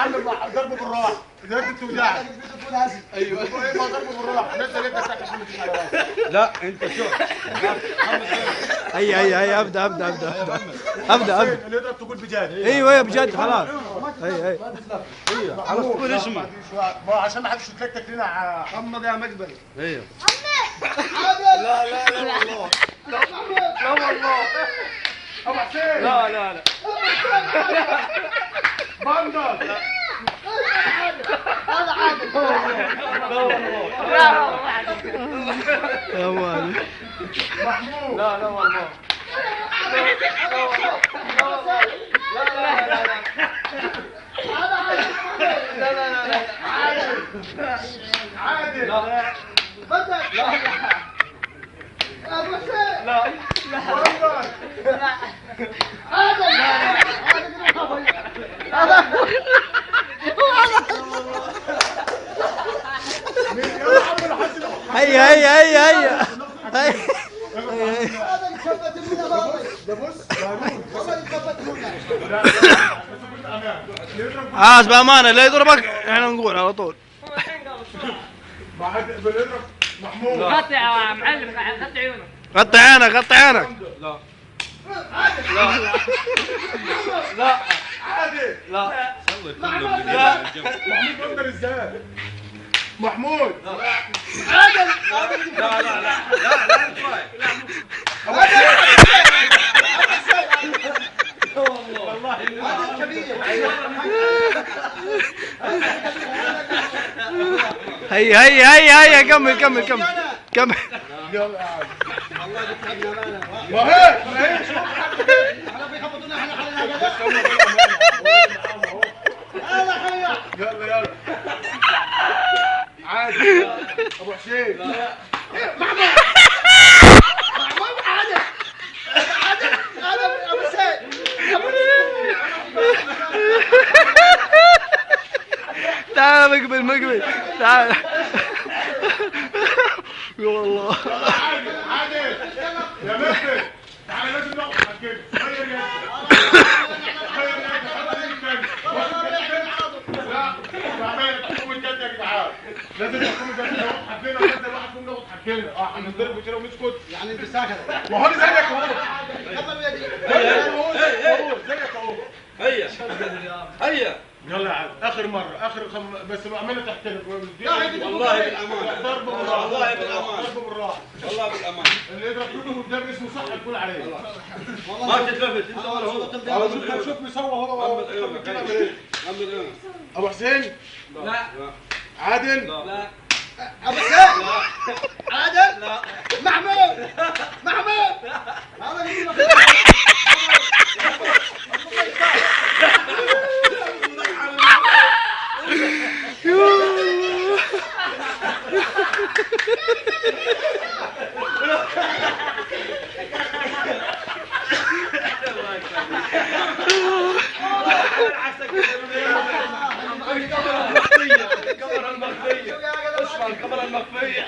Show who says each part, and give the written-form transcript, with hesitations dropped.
Speaker 1: اتعامل مع ضرب بالراحه، اذا انت بتوجعني. ايوه ايه ما ضرب بالراحه، نزل انت تحت عشان ما تيجي على راسك. لا انت شوف.
Speaker 2: هي ابدا
Speaker 1: اللي يضرب تقول بجد.
Speaker 2: ايوه بجد خلاص. اي
Speaker 1: خلاص قول اسمه. ما عشان ما حدش يتلكك لنا.
Speaker 3: محمد يا مقبل.
Speaker 2: ايوه
Speaker 1: لا والله. لا والله. ابو حسين.
Speaker 3: لا
Speaker 1: بندر.
Speaker 4: هذا عادل.
Speaker 2: يا والله
Speaker 1: محمود.
Speaker 3: لا والله.
Speaker 1: عادل.
Speaker 4: بدك. ابو حسين.
Speaker 1: بندر.
Speaker 4: عادل.
Speaker 2: هي
Speaker 4: هذا يثبت لنا باطل.
Speaker 1: ده بص هارون.
Speaker 4: والله يثبت لنا.
Speaker 2: عاش بامانه لا يضربك احنا نقول على طول.
Speaker 1: ما حد بيضرب محمود.
Speaker 5: قطع يا معلم، قطع عيونك.
Speaker 2: غطي عينك.
Speaker 3: لا
Speaker 1: عادل.
Speaker 3: لا
Speaker 1: محمود بندر ازاي؟ محمود.
Speaker 2: هي كمل
Speaker 1: يلا يا عادل. ما هي
Speaker 4: احنا بيخبطونا احنا حالنا كذا.
Speaker 1: يلا عادل. ابو حسين.
Speaker 4: محمود عادل. هذا ابو حسين.
Speaker 2: تعال مقبل تعال. يا والله
Speaker 1: عادل يا مقبل تعال لازم نقف حكينا. غير يدك. لا تعبان تحكم الجد يا جدعان. لازم تحكم الجد. لو حكينا كذا واحد فيهم نقف حكينا. هنضرب كده ونسكت.
Speaker 4: يعني انت ساكت.
Speaker 1: ما هو زيك اهو.
Speaker 4: يلا بيدي.
Speaker 1: زيك اهو.
Speaker 3: هيا
Speaker 1: يلا يا عادل اخر مره بس عملنا تحترم.
Speaker 3: والله بالأمانة.
Speaker 1: ضرب بالراحه.
Speaker 3: والله بالأمانة.
Speaker 1: ضرب بالراحه.
Speaker 3: والله بالأمانة.
Speaker 1: اللي يضرب كله قدام اسمه صح يكون عليه.
Speaker 3: ما تتلفت انت ولا هو.
Speaker 1: شوف بيسوى هو.
Speaker 3: غمض عيونك.
Speaker 1: ابو حسين.
Speaker 3: لا
Speaker 1: عادل.
Speaker 3: لا
Speaker 4: ابو حسين. عادل. محمود. هذا اللي
Speaker 3: الكاميرا المخفية.